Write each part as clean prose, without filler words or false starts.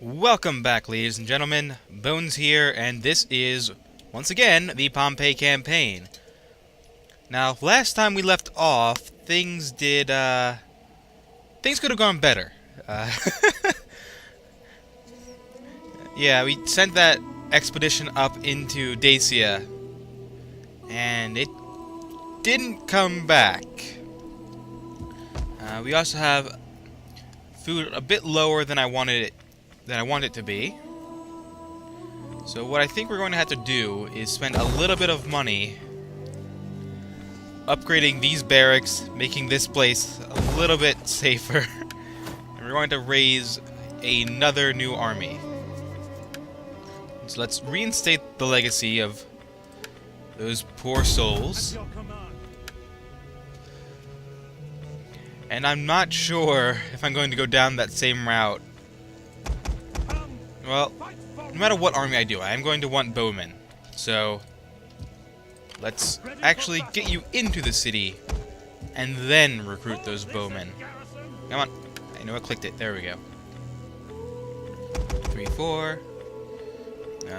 Welcome back, ladies and gentlemen. Bones here, and this is, once again, the Pompey campaign. Now, last time we left off, things could have gone better. Yeah, we sent that expedition up into Dacia, and it didn't come back. We also have food a bit lower than I wanted it to be. So what I think we're going to have to do is spend a little bit of money upgrading these barracks, making this place a little bit safer. And we're going to raise another new army. So let's reinstate the legacy of those poor souls. And I'm not sure if I'm going to go down that same route. Well, no matter what army I do, I'm going to want bowmen. So, let's actually get you into the city, and then recruit those bowmen. Come on. I know I clicked it. There we go. 3, 4.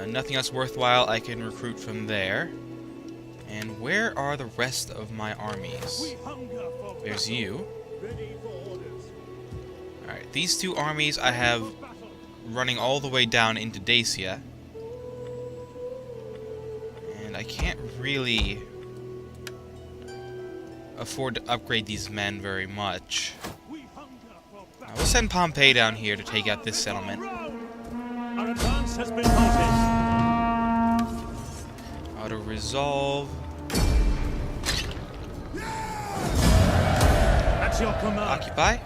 Nothing else worthwhile I can recruit from there. And where are the rest of my armies? There's you. Alright, these two armies I have running all the way down into Dacia. And I can't really afford to upgrade these men very much. Now, we'll send Pompey down here to take out this settlement. Our advance has been halted. Auto resolve. At your command. Occupy.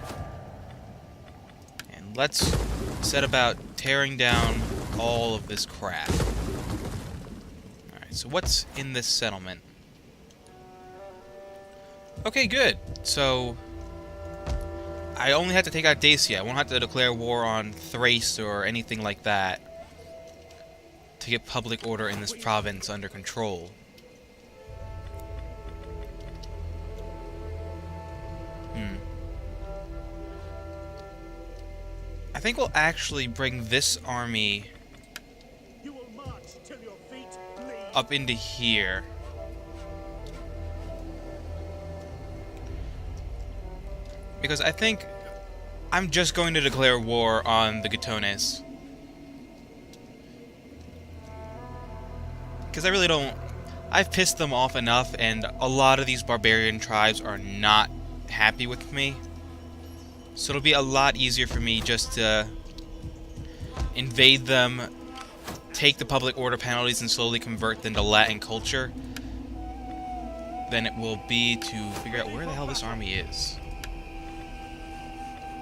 And let's set about tearing down all of this crap. Alright, so what's in this settlement? Okay, good. So, I only have to take out Dacia. I won't have to declare war on Thrace or anything like that to get public order in this province under control. I think we'll actually bring this army up into here. Because I think I'm just going to declare war on the Gatones. Because I really don't... I've pissed them off enough, and a lot of these barbarian tribes are not happy with me. So it'll be a lot easier for me just to invade them, take the public order penalties, and slowly convert them to Latin culture than it will be to figure out where the hell this army is.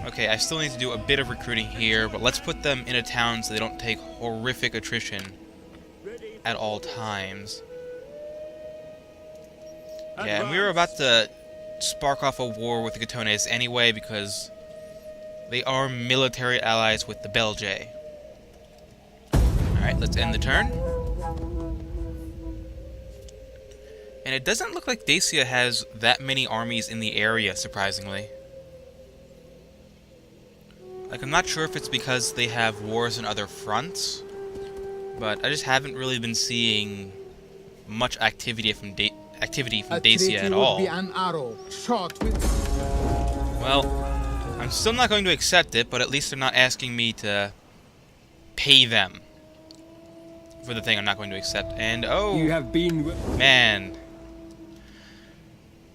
Okay, I still need to do a bit of recruiting here, but let's put them in a town so they don't take horrific attrition at all times. Yeah, and we were about to spark off a war with the Gatones anyway because they are military allies with the Belgae. Alright, let's end the turn. And it doesn't look like Dacia has that many armies in the area, surprisingly. Like, I'm not sure if it's because they have wars on other fronts, but I just haven't really been seeing much activity from Dacia at all. Be an arrow shot with... Well, I'm still not going to accept it, but at least they're not asking me to pay them for the thing I'm not going to accept. And oh, You have been... man,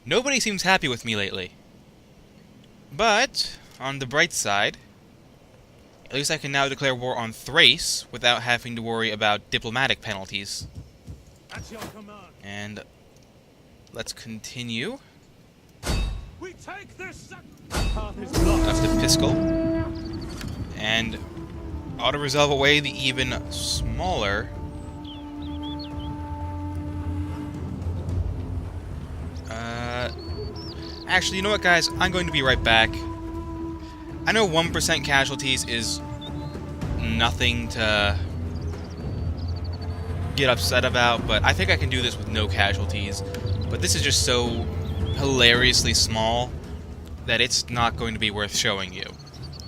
nobody seems happy with me lately. But on the bright side, at least I can now declare war on Thrace without having to worry about diplomatic penalties. At your command. And let's continue We take this. Path is blocked. up to Piscal and auto-resolve away the even smaller actually, you know what, guys? I'm going to be right back. I know 1% casualties is nothing to get upset about, but I think I can do this with no casualties. But this is just so hilariously small that it's not going to be worth showing you.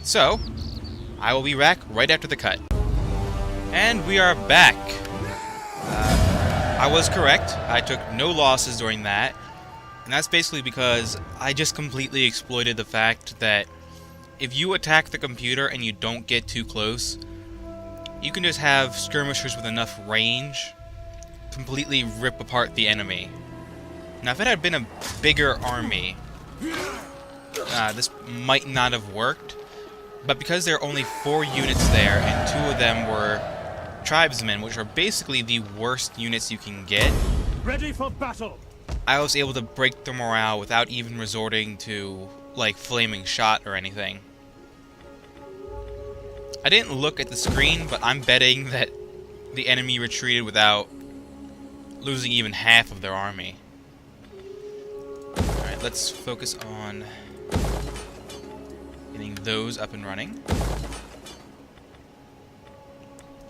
So, I will be back right after the cut. And we are back. I was correct. I took no losses during that. And that's basically because I just completely exploited the fact that if you attack the computer and you don't get too close, you can just have skirmishers with enough range completely rip apart the enemy. Now, if it had been a bigger army, this might not have worked. But because there are only 4 units there, and 2 of them were tribesmen, which are basically the worst units you can get, Ready for battle. I was able to break their morale without even resorting to, like, flaming shot or anything. I didn't look at the screen, but I'm betting that the enemy retreated without losing even half of their army. Alright, let's focus on getting those up and running.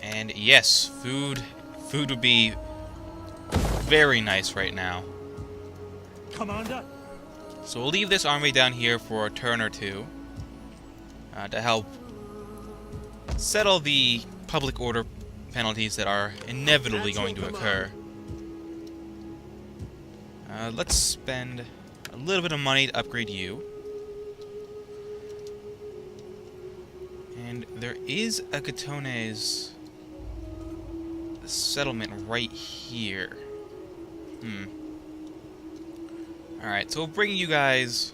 And yes, food would be very nice right now. Commander. So we'll leave this army down here for a turn or two to help settle the public order penalties that are inevitably going to occur. Let's spend a little bit of money to upgrade you. And there is a Gatones settlement right here. Alright, so we'll bring you guys...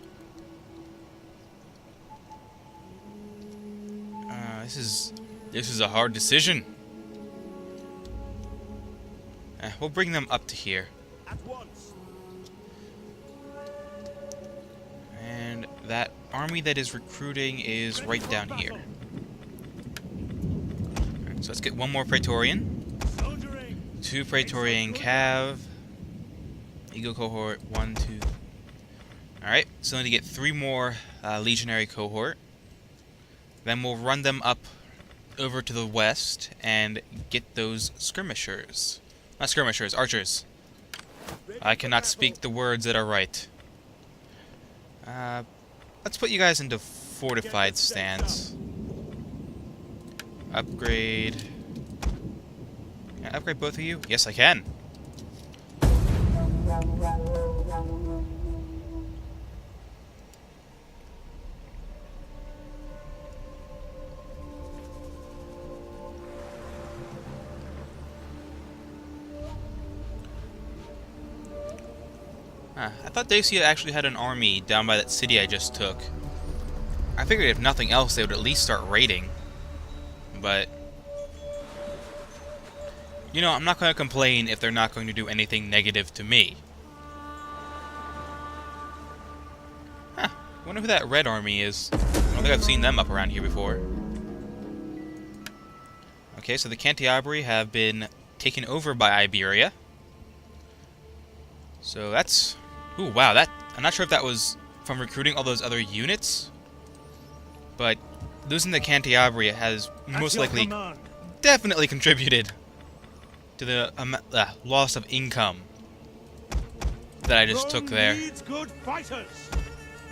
This is a hard decision. We'll bring them up to here. At once. And that army that is recruiting is right down here. Alright, so let's get 1 more Praetorian. Soldiering. 2 Praetorian Cav. Eagle cohort, 1, 2. Alright, so I need to get 3 more Legionary cohort. Then we'll run them up over to the west and get those skirmishers. Not skirmishers, archers. I cannot speak the words that are right. Let's put you guys into fortified stance. Upgrade. Can I upgrade both of you? Yes, I can. I thought Dacia actually had an army down by that city I just took. I figured if nothing else, they would at least start raiding. But... you know, I'm not going to complain if they're not going to do anything negative to me. Huh. I wonder who that red army is. I don't think I've seen them up around here before. Okay, so the Cantiabri have been taken over by Iberia. So that's... ooh, wow, that... I'm not sure if that was from recruiting all those other units, but losing the Cantiabri has most likely definitely contributed to the loss of income that I just took there. Needs good fighters.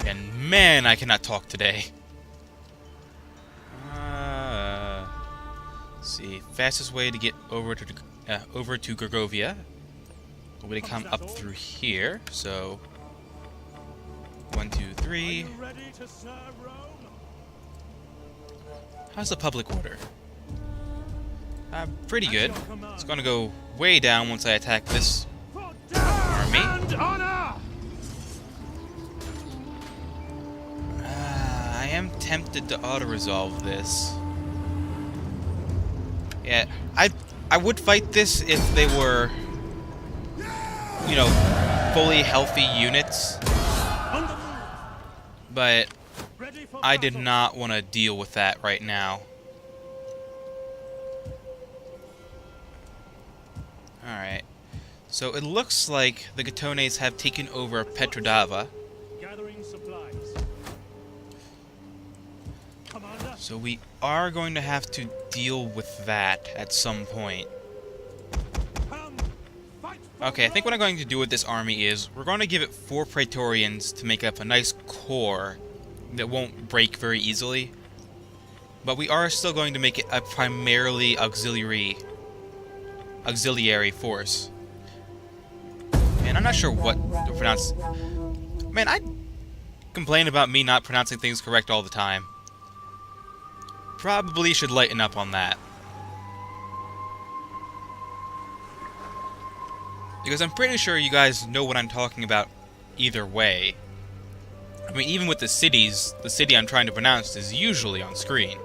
And man, I cannot talk today. Let's see, fastest way to get over to Gergovia. We're gonna come up through here, so 1, 2, 3. Ready to serve Rome? How's the public order? Pretty good. It's gonna go way down once I attack this army. And honor. I am tempted to auto-resolve this. Yeah, I would fight this if they were, you know, fully healthy units, but I did not want to deal with that right now. Alright, so it looks like the Gatones have taken over Petrodava. Gathering supplies. Commander. So we are going to have to deal with that at some point. Come. Fight for Okay, I think what I'm Rome. going to do with this army is we're going to give it 4 Praetorians to make up a nice core that won't break very easily. But we are still going to make it a primarily auxiliary force. And I'm not sure what to pronounce. Man, I complain about me not pronouncing things correct all the time. Probably should lighten up on that. Because I'm pretty sure you guys know what I'm talking about either way. I mean, even with the cities, the city I'm trying to pronounce is usually on screen.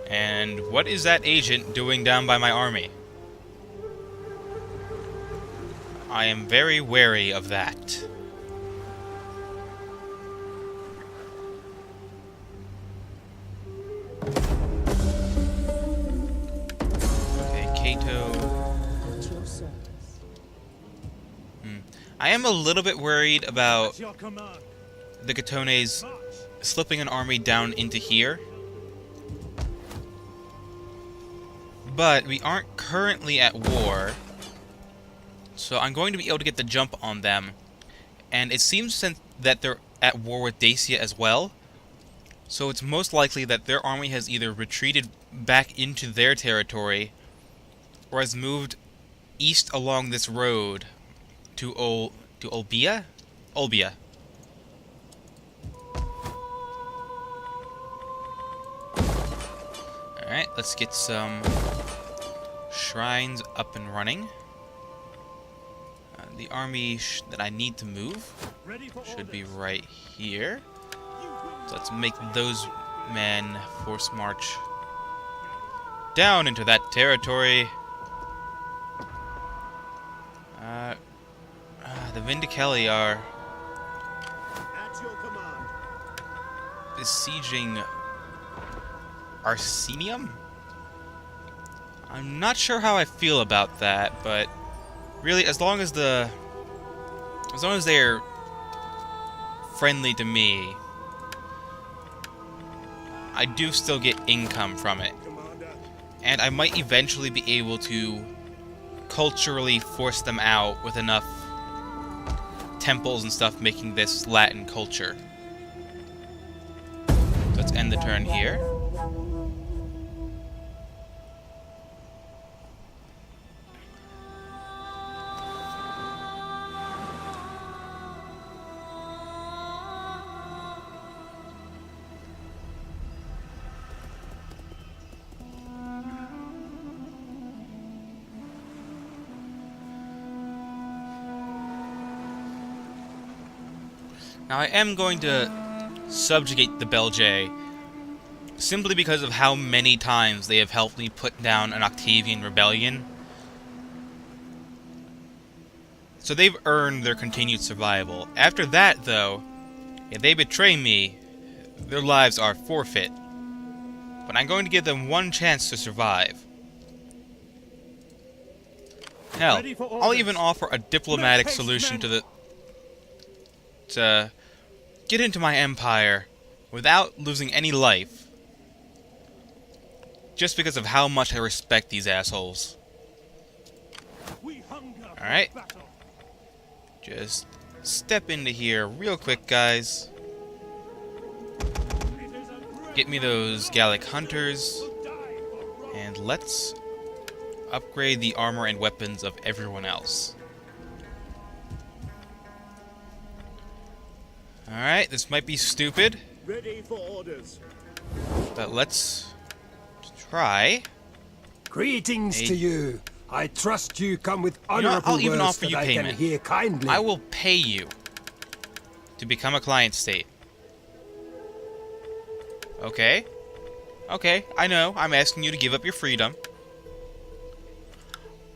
And what is that agent doing down by my army? I am very wary of that. Okay, Cato. I am a little bit worried about the Catones slipping an army down into here. But we aren't currently at war, so I'm going to be able to get the jump on them. And it seems that they're at war with Dacia as well, so it's most likely that their army has either retreated back into their territory or has moved east along this road to Olbia? Olbia. Alright, let's get some shrines up and running. The army that I need to move should be right here. So let's make those men force march down into that territory. The Vindicelli are besieging Arsenium? I'm not sure how I feel about that, but really, as long as they're friendly to me, I do still get income from it. And I might eventually be able to culturally force them out with enough temples and stuff making this Latin culture. So let's end the turn here. Now I am going to subjugate the Belgae simply because of how many times they have helped me put down an Octavian rebellion. So they've earned their continued survival. After that, though, if they betray me, their lives are forfeit. But I'm going to give them one chance to survive. Hell, I'll even offer a diplomatic solution to get into my empire without losing any life. Just because of how much I respect these assholes. Alright. Just step into here real quick, guys. Get me those Gallic hunters. And let's upgrade the armor and weapons of everyone else. Alright, this might be stupid. Ready for orders. But let's try. Greetings to you. I trust you come with honorable I'll even words offer that you I payment. can hear kindly. I will pay you to become a client state. Okay? Okay, I know. I'm asking you to give up your freedom.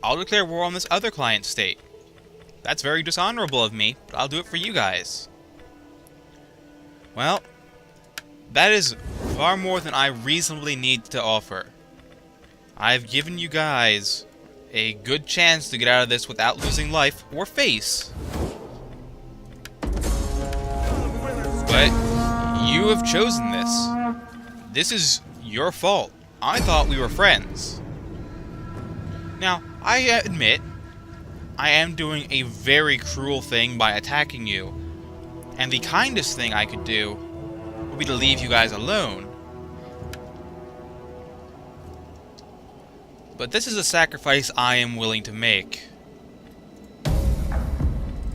I'll declare war on this other client state. That's very dishonorable of me, but I'll do it for you guys. Well, that is far more than I reasonably need to offer. I've given you guys a good chance to get out of this without losing life or face. But you have chosen this. This is your fault. I thought we were friends. Now, I admit, I am doing a very cruel thing by attacking you. And the kindest thing I could do would me to leave you guys alone. But this is a sacrifice I am willing to make.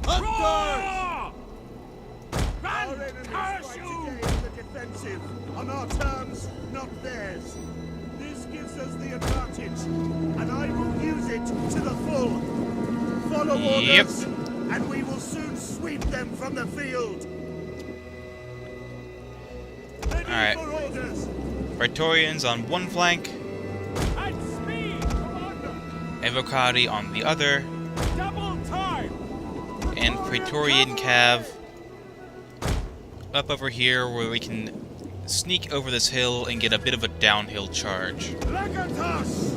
Hunters! Our enemies fight today on the defensive, on our terms, not theirs. This gives us the advantage, and I will use it to the full. Follow Yep. orders, and we will soon sweep them from the field. Ready Alright. for orders. Praetorians on one flank, At speed, Commander! Evocati on the other, Double time! and Praetorian Cav up over here where we can sneak over this hill and get a bit of a downhill charge. Legatus!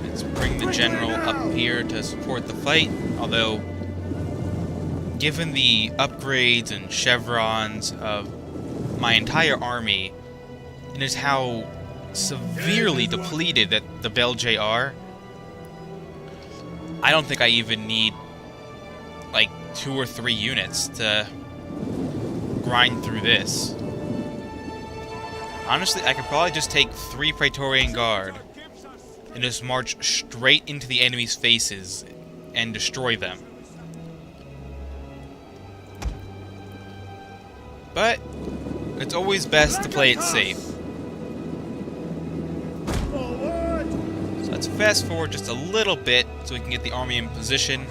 Let's bring the general up here to support the fight, although given the upgrades and chevrons of my entire army, and is how severely depleted that the Belgae are, I don't think I even need like 2 or 3 units to grind through this. Honestly, I could probably just take 3 Praetorian Guard and just march straight into the enemy's faces and destroy them. But it's always best to play it safe. Forward! So let's fast forward just a little bit so we can get the army in position.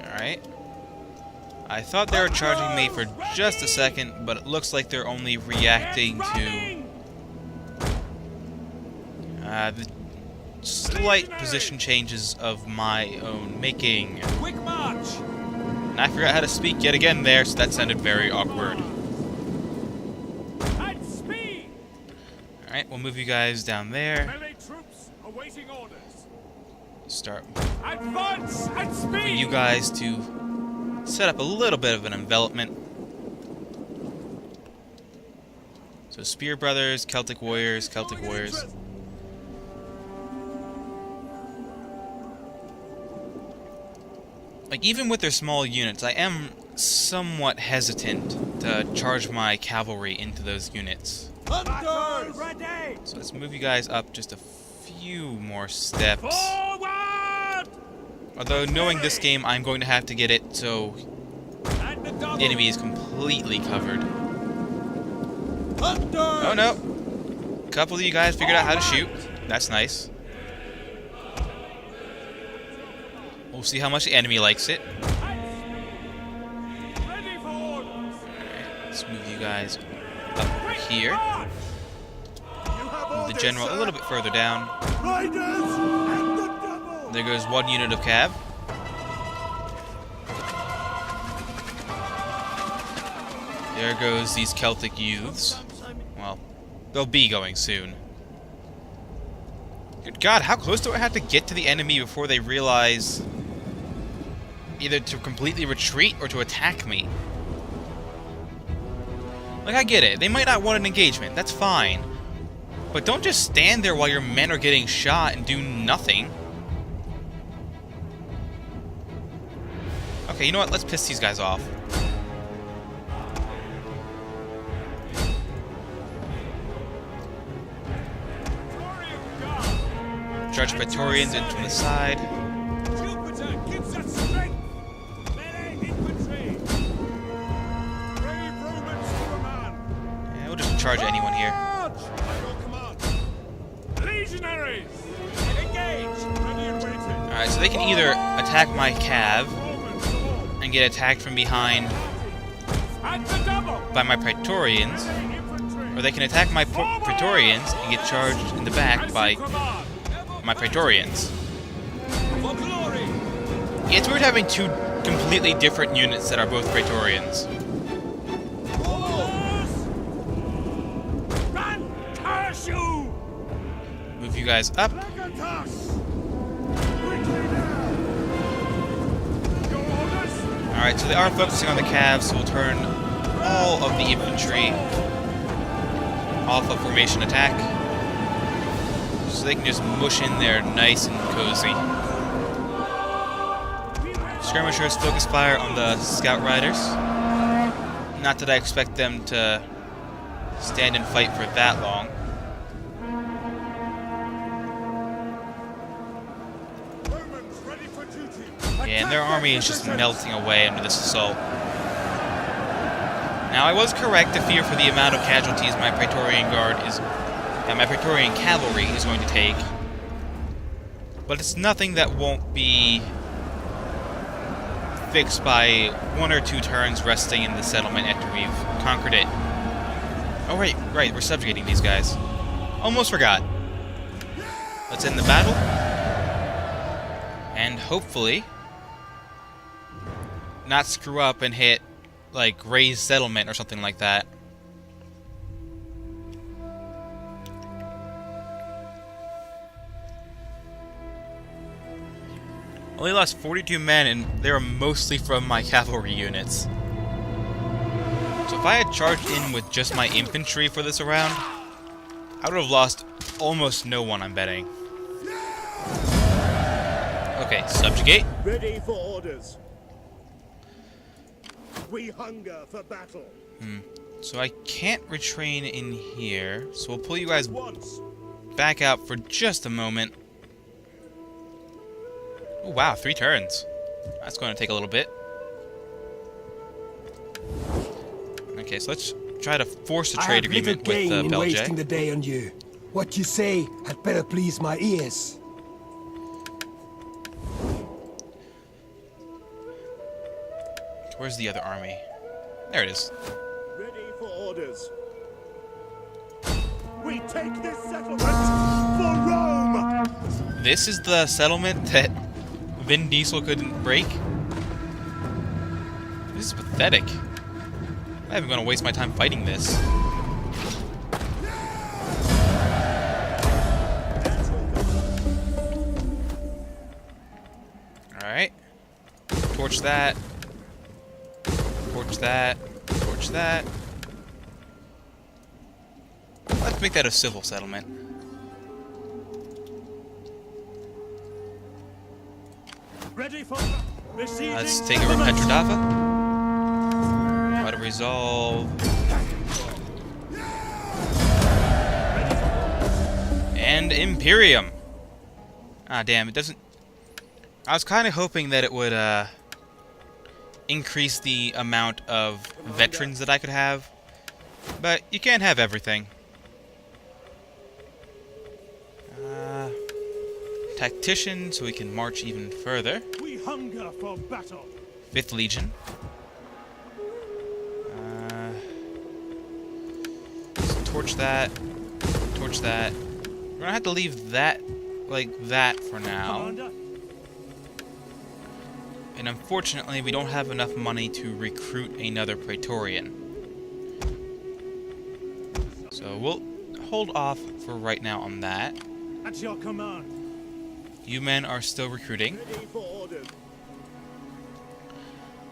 Alright. I thought they were charging me for just a second, but it looks like they're only reacting to the slight position changes of my own making. Quick march! And I forgot how to speak yet again there, so that sounded very awkward. At speed! Alright, we'll move you guys down there. Melee troops awaiting orders. Start Advance at moving speed! you guys to set up a little bit of an envelopment. So Spear Brothers, Celtic Warriors, Celtic Warriors. Like, even with their small units, I am somewhat hesitant to charge my cavalry into those units. Hunters! Ready! So let's move you guys up just a few more steps. Forward! Although, knowing this game, I'm going to have to get it so And the double! the enemy is completely covered. Hunters! Oh no! A couple of you guys figured out how to shoot. That's nice. We'll see how much the enemy likes it. Ready for orders! Let's move you guys up over here. March! Move the general a little bit further down. Riders! And the double! There goes 1 unit of cav. There goes these Celtic youths. Well, they'll be going soon. Good God, how close do I have to get to the enemy before they realize either to completely retreat or to attack me? Like, I get it. They might not want an engagement. That's fine. But don't just stand there while your men are getting shot and do nothing. Okay, you know what? Let's piss these guys off. Charge Praetorians in from the side. Jupiter gives us strength! Melee infantry! Brave Romans to a man! Yeah, we'll just charge anyone here. March! By your command! Legionaries! Engage! Ready and waiting! Alright, so they can either attack my cav Romans to all! and get attacked from behind At the double! by my Praetorians, Melee infantry! or they can attack my Praetorians and get charged in the back by Command! my Praetorians. For glory! It's weird having 2 completely different units that are both Praetorians. Orders! Run! Curse you! Move you guys up. Legatus! Quickly now! Your orders! Alright, so they are focusing on the calves, so we'll turn all of the infantry off of formation attack. So they can just mush in there nice and cozy. skirmishers focus fire on the scout riders. Not that I expect them to stand and fight for that long. Romans ready for duty. Yeah, and their army is just melting away under this assault. Now, I was correct to fear for the amount of casualties my Praetorian Guard is, and my Praetorian cavalry is going to take. But it's nothing that won't be fixed by 1 or 2 turns resting in the settlement after we've conquered it. Oh, right, we're subjugating these guys. Almost forgot. Let's end the battle. And hopefully not screw up and hit, like, raised settlement or something like that. Only lost 42 men, and they were mostly from my cavalry units. So if I had charged in with just my infantry for this round, I would have lost almost no one, I'm betting. Okay, subjugate. Ready for orders. We hunger for battle. So I can't retrain in here, so we'll pull you guys Once. back out for just a moment. Oh wow, 3 turns. That's going to take a little bit. Okay, so let's try to force a trade agreement with in Belgium. wasting the day on you. What you say had better please my ears. Where's the other army? There it is. Ready for orders. We take this settlement for Rome. This is the settlement that Vin Diesel couldn't break? This is pathetic. I'm not even going to waste my time fighting this. Alright. Torch that. Torch that. Torch that. Let's make that a civil settlement. Ready for besieging. Let's take over Petrodava. Try to resolve. And Imperium. Ah, damn, it doesn't... I was kind of hoping that it would, increase the amount of veterans that I could have. But you can't have everything. Tactician, so we can march even further. We hunger for battle. 5th Legion. Let's torch that. Torch that. We're gonna have to leave that like that for now. Commander. And unfortunately, we don't have enough money to recruit another Praetorian. So we'll hold off for right now on that. At your command. You men are still recruiting. Ready for orders.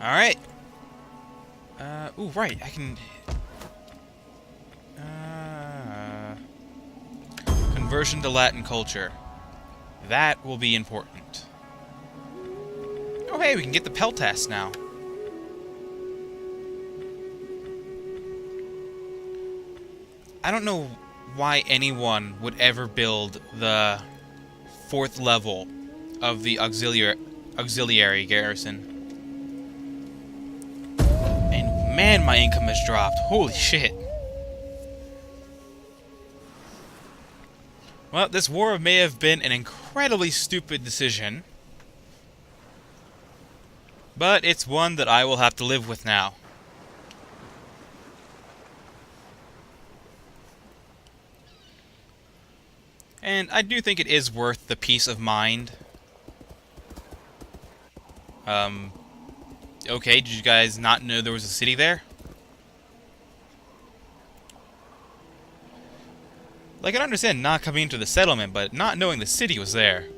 Alright. Ooh, right, I can... Conversion to Latin culture. That will be important. Oh, hey, we can get the Peltas now. I don't know why anyone would ever build the 4th level of the auxiliary garrison. And man, my income has dropped. Holy shit. Well, this war may have been an incredibly stupid decision, but it's one that I will have to live with now. And I do think it is worth the peace of mind. Okay, did you guys not know there was a city there? Like, I can understand not coming into the settlement, but not knowing the city was there.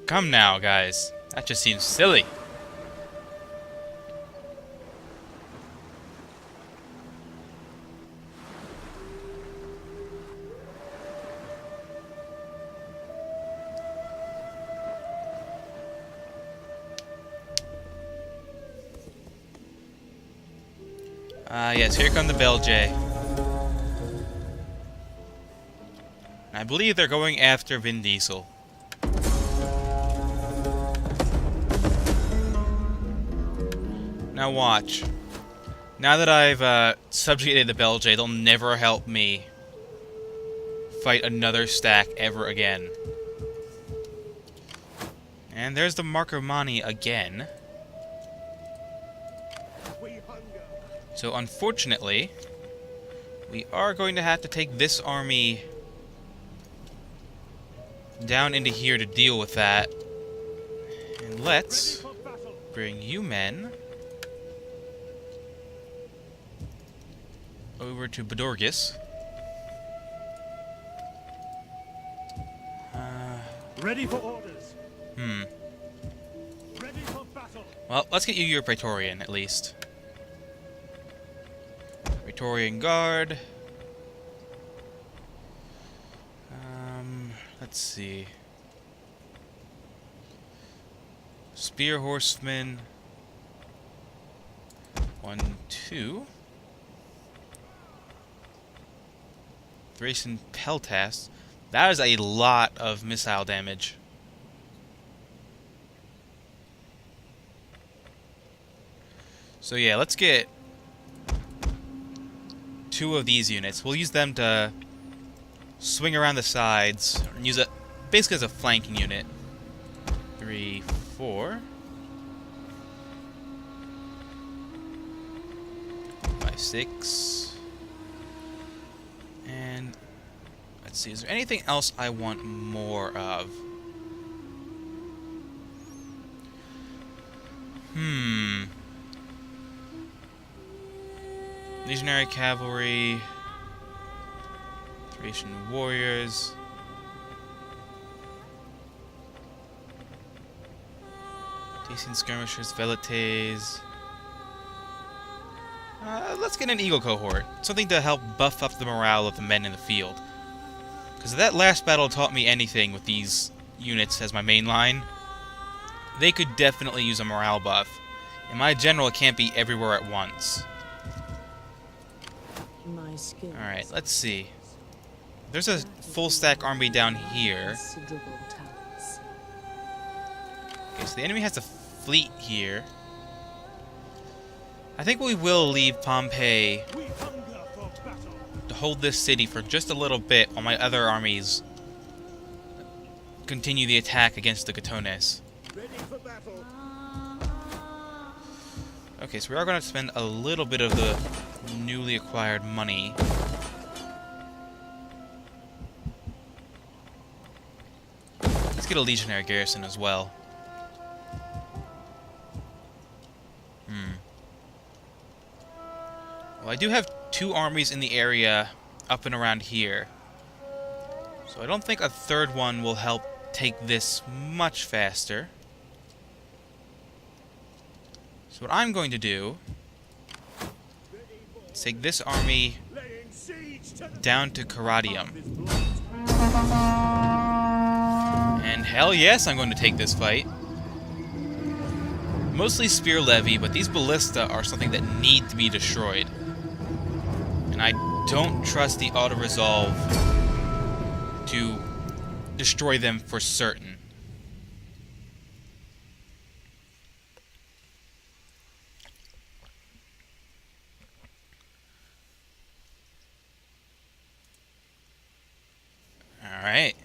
Come now, guys. That just seems silly. Yes, here come the Belgae. I believe they're going after Vin Diesel. Now watch. Now that I've subjugated the Belgae, they'll never help me fight another stack ever again. And there's the Marcomanni again. So unfortunately, we are going to have to take this army down into here to deal with that. And let's bring you men over to Bedorgis. Ready for orders. Ready for battle. Well, let's get you your Praetorian, at least. Praetorian Guard. Let's see. Spear Horsemen. 1, 2. Thracian Peltas. That is a lot of missile damage. So yeah, let's get 2 of these units. We'll use them to swing around the sides and use it basically as a flanking unit. 3, 4. 5, 6. And let's see, is there anything else I want more of? Legionary Cavalry, Thracian Warriors, Dacian Skirmishers, Velites. Let's get an Eagle Cohort, something to help buff up the morale of the men in the field. Because if that last battle taught me anything with these units as my main line, they could definitely use a morale buff. And my general can't be everywhere at once. Alright, let's see. There's a full stack army down here. Okay, so the enemy has a fleet here. I think we will leave Pompey to hold this city for just a little bit while my other armies continue the attack against the Gatones. Okay, so we are going to spend a little bit of the newly acquired money. Let's get a legionary garrison as well. Well, I do have 2 armies in the area up and around here. So I don't think a third one will help take this much faster. So what I'm going to do is take this army down to Caradium. And hell yes, I'm going to take this fight. Mostly spear levy, but these ballista are something that need to be destroyed. And I don't trust the auto-resolve to destroy them for certain. Alright.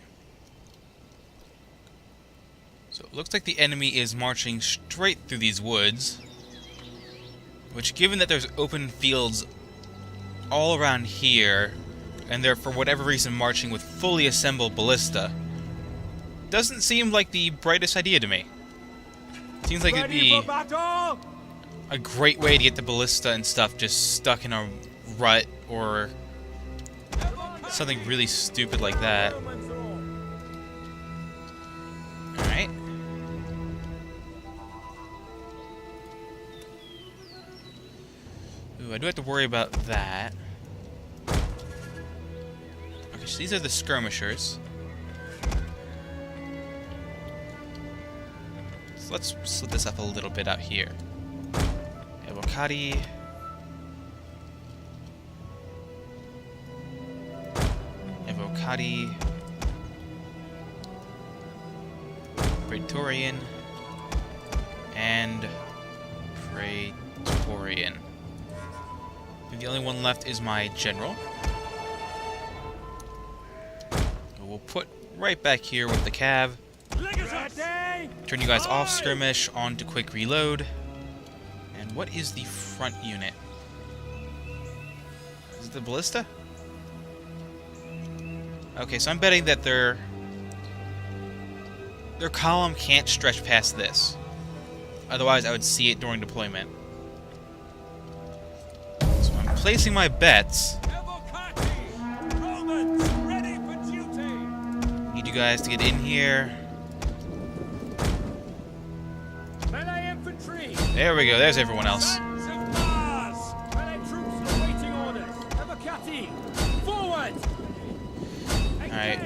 So it looks like the enemy is marching straight through these woods. Which, given that there's open fields all around here, and they're for whatever reason marching with fully assembled ballista, doesn't seem like the brightest idea to me. Seems like it'd be a great way to get the ballista and stuff just stuck in a rut or something really stupid like that. Alright. Ooh, I do have to worry about that. Okay, so these are the skirmishers. So let's split this up a little bit out here. Evocati. Hottie. Praetorian. And Praetorian. And the only one left is my general. We'll put right back here with the cav. Turn you guys off skirmish onto quick reload. And what is the front unit? Is it the ballista? Okay, so I'm betting that their column can't stretch past this. Otherwise, I would see it during deployment. So I'm placing my bets. Need you guys to get in here. There we go, there's everyone else. Alright.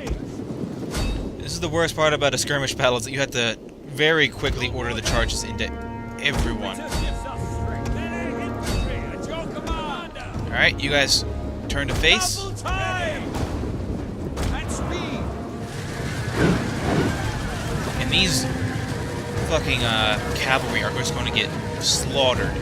This is the worst part about a skirmish battle, is that you have to very quickly order the charges into everyone. Alright, you guys turn to face. And these fucking cavalry are just going to get slaughtered.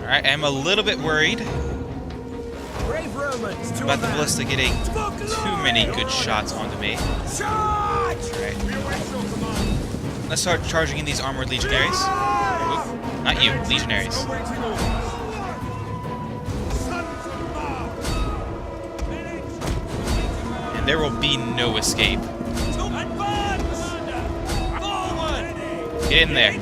Alright, I'm a little bit worried about the ballista getting too many good shots onto me. Alright. Let's start charging in these armored legionaries. Oop, not you, legionaries. And there will be no escape. Get in there.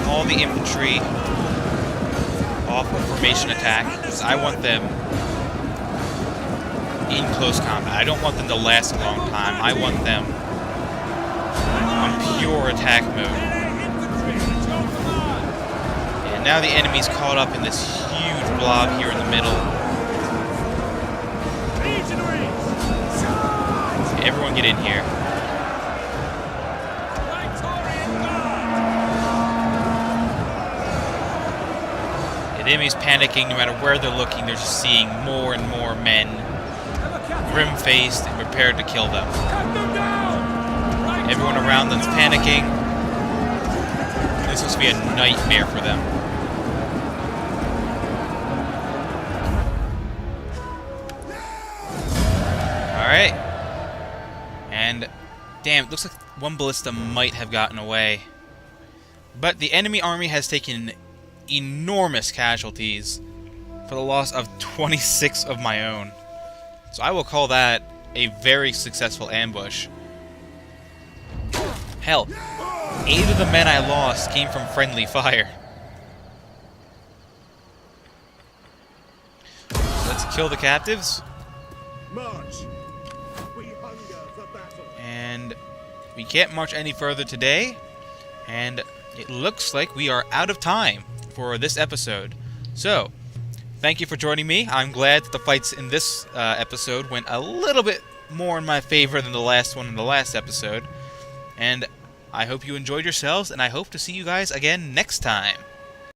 All the infantry off of formation attack, because I want them in close combat. I don't want them to last a long time. I want them on pure attack mode. And now the enemy's caught up in this huge blob here in the middle. Everyone get in here. The enemy's panicking. No matter where they're looking, they're just seeing more and more men, grim-faced and prepared to kill them. Everyone around them's panicking. This must be a nightmare for them. Alright. And, damn, it looks like one ballista might have gotten away. But the enemy army has taken enormous casualties for the loss of 26 of my own. So I will call that a very successful ambush. Hell, 8 of the men I lost came from friendly fire. Let's kill the captives. March. We hunger for battle. And we can't march any further today. And it looks like we are out of time for this episode. So, thank you for joining me. I'm glad that the fights in this episode went a little bit more in my favor than the last one in the last episode. And I hope you enjoyed yourselves, and I hope to see you guys again next time.